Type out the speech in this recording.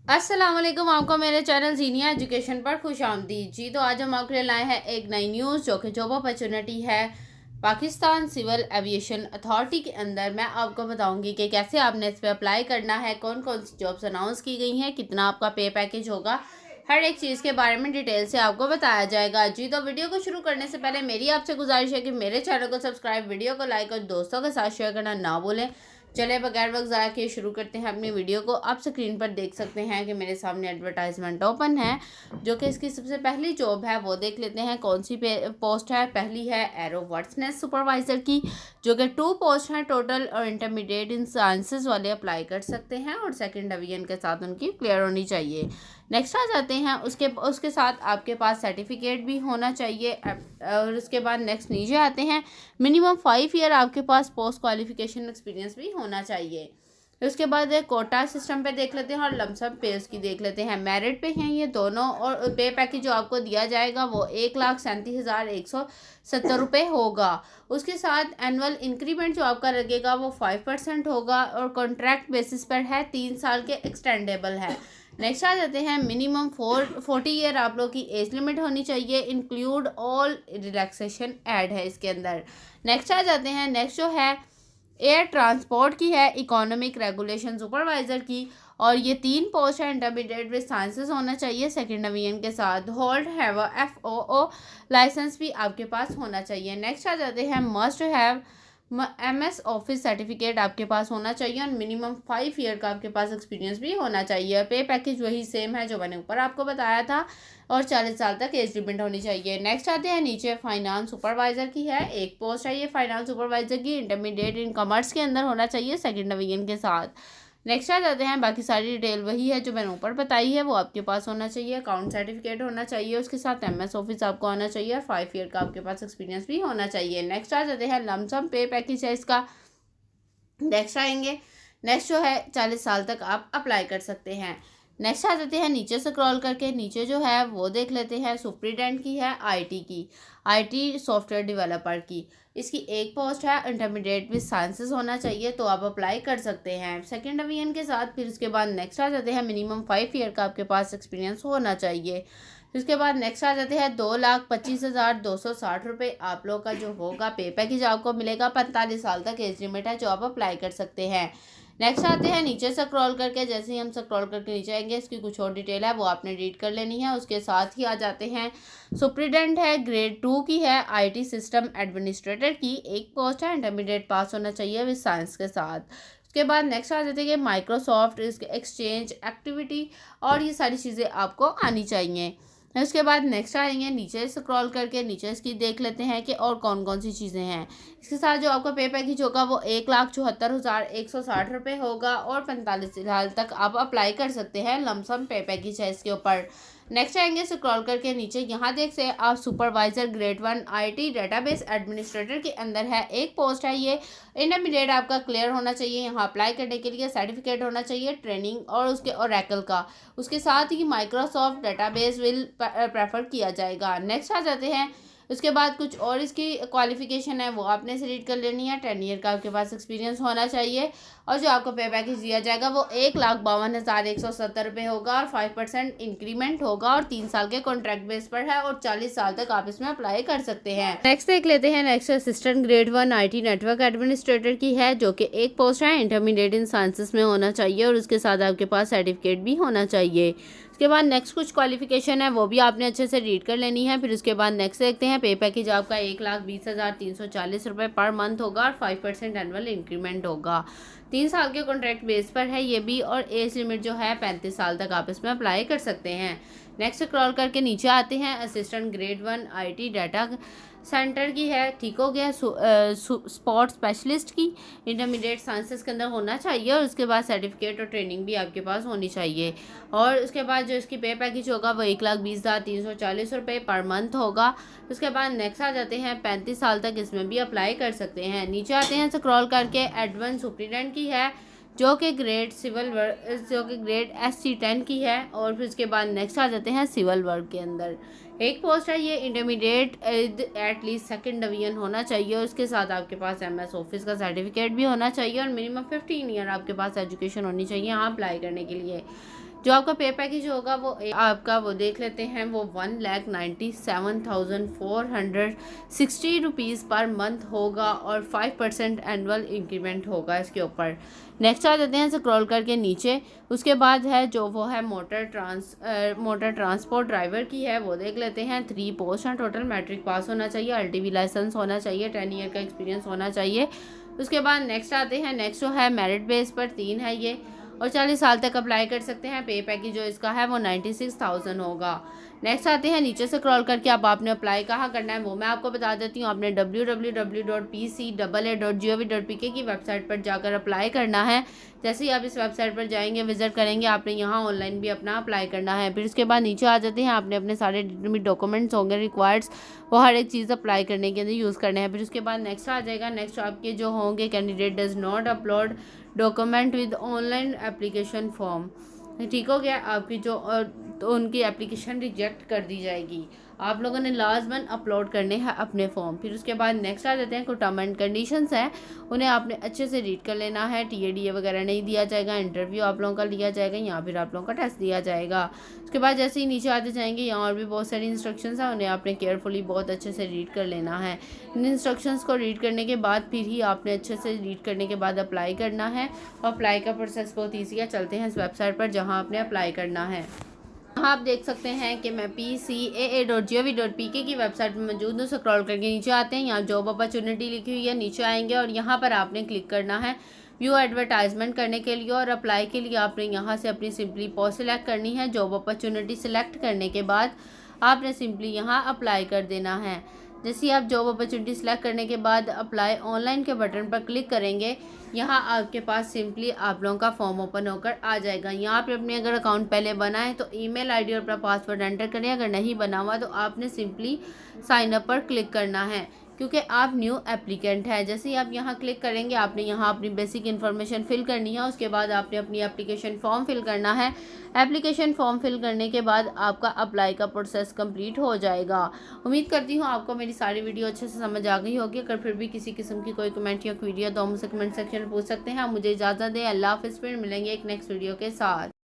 अस्सलाम वालेकुम, आपको मेरे चैनल जीनिया एजुकेशन पर खुश आमदीद जी। तो आज हम आपके लिए लाए हैं एक नई न्यूज़ जो कि जॉब अपॉर्चुनिटी है पाकिस्तान सिविल एविएशन अथॉरिटी के अंदर। मैं आपको बताऊंगी कि कैसे आपने इस पर अप्लाई करना है, कौन कौन सी जॉब्स अनाउंस की गई हैं, कितना आपका पे पैकेज होगा, हर एक चीज़ के बारे में डिटेल से आपको बताया जाएगा जी। तो वीडियो को शुरू करने से पहले मेरी आपसे गुजारिश है कि मेरे चैनल को सब्सक्राइब, वीडियो को लाइक और दोस्तों के साथ शेयर करना ना भूलें। चले बगैर वक्त ज़ाया किए शुरू करते हैं अपनी वीडियो को। आप स्क्रीन पर देख सकते हैं कि मेरे सामने एडवर्टाइजमेंट ओपन है, जो कि इसकी सबसे पहली जॉब है वो देख लेते हैं कौन सी पोस्ट है। पहली है एरो वर्ड्सनेस सुपरवाइज़र की, जो कि 2 पोस्ट हैं टोटल और इंटरमीडिएट इन साइंसेस वाले अप्लाई कर सकते हैं और सेकंड डिवीजन के साथ उनकी क्लियर होनी चाहिए। नेक्स्ट आ जाते हैं उसके उसके साथ आपके पास सर्टिफिकेट भी होना चाहिए। और उसके बाद नेक्स्ट नीचे आते हैं मिनिमम 5 ईयर आपके पास पोस्ट क्वालिफिकेशन एक्सपीरियंस भी होना चाहिए। उसके बाद एक कोटा सिस्टम पे देख लेते हैं और लमसम पे उसकी देख लेते हैं। मेरिट पे हैं ये दोनों और पे पैकेज जो आपको दिया जाएगा वो 1,37,170 रुपये होगा। उसके साथ एनुअल इंक्रीमेंट जो आपका लगेगा वो 5% होगा और कॉन्ट्रैक्ट बेसिस पर है, 3 साल के एक्सटेंडेबल है। नेक्स्ट आ जाते हैं मिनिमम 40 ईयर आप लोग की एज लिमिट होनी चाहिए, इंक्लूड ऑल रिलैक्सेशन ऐड है इसके अंदर। नेक्स्ट आ जाते हैं, नेक्स्ट जो है एयर ट्रांसपोर्ट की है, इकोनॉमिक रेगुलेशन सुपरवाइज़र की, और ये 3 पोस्ट है। इंटरमीडिएट विद साइंसेस होना चाहिए सेकेंड डिवीजन के साथ। होल्ड हैव FOO लाइसेंस भी आपके पास होना चाहिए। नेक्स्ट आ जाते हैं must have MS office certificate आपके पास होना चाहिए और मिनिमम 5 ईयर का आपके पास एक्सपीरियंस भी होना चाहिए। पे पैकेज वही सेम है जो मैंने ऊपर आपको बताया था और 40 साल तक एज लिमिट होनी चाहिए। नेक्स्ट आते हैं नीचे फाइनेंस सुपरवाइज़र की है, एक पोस्ट है ये फाइनेंस सुपरवाइज़र की, इंटरमीडिएट इन कॉमर्स के अंदर होना चाहिए सेकेंड डिवीजन के साथ। नेक्स्ट आ जाते हैं, बाकी सारी डिटेल वही है जो मैंने ऊपर बताई है वो आपके पास होना चाहिए। अकाउंट सर्टिफिकेट होना चाहिए, उसके साथ MS ऑफिस आपको आना चाहिए और 5 ईयर का आपके पास एक्सपीरियंस भी होना चाहिए। नेक्स्ट आ जाते हैं लमसम पे पैकेज है इसका। नेक्स्ट आएंगे, नेक्स्ट जो है 40 साल तक आप अप्लाई कर सकते हैं। नेक्स्ट आ जाते हैं नीचे से स्क्रॉल करके, नीचे जो है वो देख लेते हैं सुप्रीडेंट की है, IT की, IT सॉफ्टवेयर डेवलपर की। इसकी एक पोस्ट है, इंटरमीडिएट विद साइंसेस होना चाहिए तो आप अप्लाई कर सकते हैं सेकेंड डिवीजन के साथ। फिर उसके बाद नेक्स्ट आ जाते हैं मिनिमम 5 ईयर का आपके पास एक्सपीरियंस होना चाहिए। उसके बाद नेक्स्ट आ जाते हैं 2,25,260 रुपये आप लोग का जो होगा पे पैकेज आपको मिलेगा। 45 साल तक एज लिमिट है जो आप अप्लाई कर सकते हैं। नेक्स्ट आते हैं नीचे से स्क्रॉल करके, जैसे ही हम स्क्रॉल करके नीचे आएंगे इसकी कुछ और डिटेल है वो आपने रीड कर लेनी है। उसके साथ ही आ जाते हैं सुप्रीडेंट है, ग्रेड 2 की है, IT सिस्टम एडमिनिस्ट्रेटर की, एक पोस्ट है, इंटरमीडिएट पास होना चाहिए विद साइंस के साथ। उसके बाद नेक्स्ट आ जाते हैं माइक्रोसॉफ्ट एक्सचेंज एक्टिविटी और ये सारी चीज़ें आपको आनी चाहिए। उसके बाद नेक्स्ट आएंगे नीचे स्क्रॉल करके, नीचे इसकी देख लेते हैं कि और कौन कौन सी चीज़ें हैं। इसके साथ जो आपका पे पैकेज होगा वो 1,74,160 रुपये होगा और 45 साल तक आप अप्लाई कर सकते हैं। लमसम पे पैकेज है इसके ऊपर। नेक्स्ट आएंगे स्क्रॉल करके नीचे, यहाँ देख से आप supervisor grade 1 IT database administrator के अंदर है, एक पोस्ट है ये। इंटरमीडिएट आपका क्लियर होना चाहिए, यहाँ अप्लाई करने के लिए सर्टिफिकेट होना चाहिए, ट्रेनिंग और उसके ओरेकल का। उसके साथ ही माइक्रोसॉफ्ट डेटाबेस विल प्रेफर किया जाएगा। नेक्स्ट आ जाते हैं, उसके बाद कुछ और इसकी क्वालिफिकेशन है वो आपने से रीड कर लेनी है। 10 ईयर का आपके पास एक्सपीरियंस होना चाहिए और जो आपको पे पैकेज दिया जाएगा वो 1,52,170 रुपये होगा और 5% इंक्रीमेंट होगा और 3 साल के कॉन्ट्रैक्ट बेस पर है और 40 साल तक आप इसमें अप्लाई कर सकते हैं। नेक्स्ट देख लेते हैं, next assistant grade 1 IT network administrator की है, जो कि एक पोस्ट है, इंटरमीडिएट इन साइंसेस में होना चाहिए और उसके साथ आपके पास सर्टिफिकेट भी होना चाहिए। उसके बाद नेक्स्ट कुछ क्वालिफिकेशन है वो भी आपने अच्छे से रीड कर लेनी है। फिर उसके बाद नेक्स्ट देखते हैं, पे पैकेज आपका 1,20,340 रुपये पर मंथ होगा और 5% एनुअल इंक्रीमेंट होगा। 3 साल के कॉन्ट्रैक्ट बेस पर है ये भी और एज लिमिट जो है 35 साल तक आप इसमें अप्लाई कर सकते हैं। नेक्स्ट स्क्रॉल करके नीचे आते हैं, assistant grade 1 IT data centre की है, ठीक हो गया। स्पोर्ट्स स्पेशलिस्ट की, इंटरमीडिएट साइंसेस के अंदर होना चाहिए और उसके बाद सर्टिफिकेट और ट्रेनिंग भी आपके पास होनी चाहिए। और उसके बाद जो इसकी पे पैकेज होगा वो 1,20,340 रुपये पर मंथ होगा। उसके बाद नेक्स्ट आ जाते हैं 35 साल तक इसमें भी अप्लाई कर सकते हैं। नीचे आते हैं स्क्रॉल करके, एडवांस सुप्रीडेंट की है, जो कि ग्रेड SC10 की है। और फिर उसके बाद नेक्स्ट आ जाते हैं सिविल वर्क के अंदर, एक पोस्ट है ये, इंटरमीडिएट एटलीस्ट सेकंड डिवीजन होना चाहिए और उसके साथ आपके पास MS ऑफिस का सर्टिफिकेट भी होना चाहिए और मिनिमम 15 ईयर आपके पास एजुकेशन होनी चाहिए यहाँ अप्लाई करने के लिए। जो आपका पे पैकेज होगा वो आपका वो देख लेते हैं, वो 1,97,460 पर मंथ होगा और 5% एनुअल इंक्रीमेंट होगा इसके ऊपर। नेक्स्ट आ जाते हैं स्क्रॉल करके नीचे। उसके बाद है जो वो है मोटर ट्रांसपोर्ट ड्राइवर की है, वो देख लेते हैं। 3 पोस्ट हैं टोटल, मैट्रिक पास होना चाहिए, LTV लाइसेंस होना चाहिए, 10 ईयर का एक्सपीरियंस होना चाहिए। उसके बाद नेक्स्ट आते हैं, नेक्स्ट जो है मेरिट बेस पर 3 है ये, और 40 साल तक अप्लाई कर सकते हैं। पे पैकेज जो इसका है वो 96,000 होगा। नेक्स्ट आते हैं नीचे से क्रॉल करके, अब आपने अप्लाई कहाँ करना है वो मैं आपको बता देती हूँ। आपने www.pcaa.gov.pk की वेबसाइट पर जाकर अप्लाई करना है। जैसे ही आप इस वेबसाइट पर जाएंगे, विजिट करेंगे, आपने यहाँ ऑनलाइन भी अपना अप्लाई करना है। फिर उसके बाद नीचे आ जाते हैं, आपने अपने सारे डॉक्यूमेंट्स होंगे रिक्वायर्ड्स, वो हर एक चीज़ अप्लाई करने के लिए यूज़ करने हैं। फिर उसके बाद नेक्स्ट आ जाएगा, नेक्स्ट आपके जो होंगे, candidate does not upload document with online application form, ठीक हो गया। आपकी जो तो उनकी एप्लीकेशन रिजेक्ट कर दी जाएगी। आप लोगों ने लाजमन अपलोड करने हैं अपने फॉर्म। फिर उसके बाद नेक्स्ट आ जाते हैं, कुछ टर्म एंड कंडीशंस हैं, उन्हें आपने अच्छे से रीड कर लेना है। TADA वगैरह नहीं दिया जाएगा, इंटरव्यू आप लोगों का लिया जाएगा, यहाँ फिर आप लोगों का टेस्ट दिया जाएगा। उसके बाद जैसे ही नीचे आते जाएंगे, यहाँ और भी बहुत सारी इंस्ट्रक्शंस हैं, उन्हें आपने केयरफुली बहुत अच्छे से रीड कर लेना है। इन इंस्ट्रक्शंस को रीड करने के बाद फिर ही आपने अच्छे से रीड करने के बाद अप्लाई करना है। और अप्लाई का प्रोसेस बहुत ईजी है। चलते हैं इस वेबसाइट पर जहाँ आपने अप्लाई करना है। यहाँ आप देख सकते हैं कि मैं PCAA.gov.pk की वेबसाइट में मौजूद हूँ। स्क्रॉल करके नीचे आते हैं, यहाँ जॉब अपॉर्चुनिटी लिखी हुई है, नीचे आएंगे और यहाँ पर आपने क्लिक करना है व्यू एडवर्टाइजमेंट करने के लिए। और अप्लाई के लिए आपने यहाँ से अपनी सिंपली पोस्ट सिलेक्ट करनी है। जॉब अपॉर्चुनिटी सिलेक्ट करने के बाद आपने सिंपली यहाँ अप्लाई कर देना है। जैसे ही आप जॉब अपॉर्चुनिटी सेलेक्ट करने के बाद अप्लाई ऑनलाइन के बटन पर क्लिक करेंगे, यहाँ आपके पास सिंपली आप लोगों का फॉर्म ओपन होकर आ जाएगा। यहाँ पे अपने अगर अकाउंट पहले बना है तो ईमेल आईडी और अपना पासवर्ड एंटर करें। अगर नहीं बना हुआ तो आपने सिंपली साइन अप पर क्लिक करना है, क्योंकि आप न्यू एप्लीकेंट है। जैसे ही आप यहाँ क्लिक करेंगे, आपने यहाँ अपनी बेसिक इन्फॉर्मेशन फिल करनी है। उसके बाद आपने अपनी एप्लीकेशन फॉर्म फिल करना है। एप्लीकेशन फॉर्म फिल करने के बाद आपका अप्लाई का प्रोसेस कंप्लीट हो जाएगा। उम्मीद करती हूँ आपको मेरी सारी वीडियो अच्छे से समझ आ गई होगी। अगर फिर भी किसी किस्म की कोई कमेंट या वीडियो तो मुझसे कमेंट सेक्शन में पूछ सकते हैं। आप मुझे इजाज़त दें। अल्लाह हाफ़िज़। फिर मिलेंगे एक नेक्स्ट वीडियो के साथ।